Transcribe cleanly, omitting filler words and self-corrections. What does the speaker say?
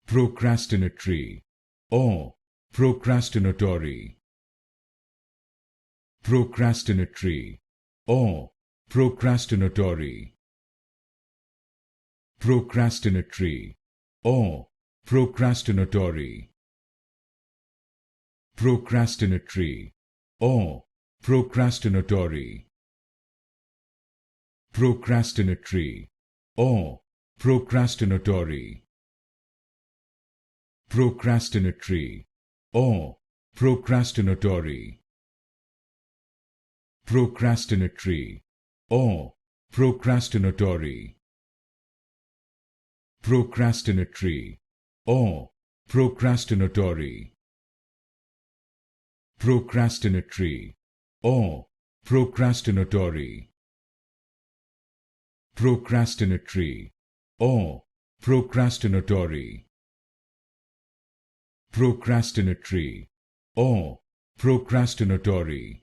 procrastinatory or procrastinatory, procrastinatory or procrastinatory, procrastinatory or procrastinatory, procrastinatory or procrastinatory, procrastinatory or procrastinatory, procrastinatory or procrastinatory, procrastinatory or procrastinatory, procrastinatory or procrastinatory, procrastinatory or procrastinatory, procrastinatory or procrastinatory, procrastinatory or procrastinatory,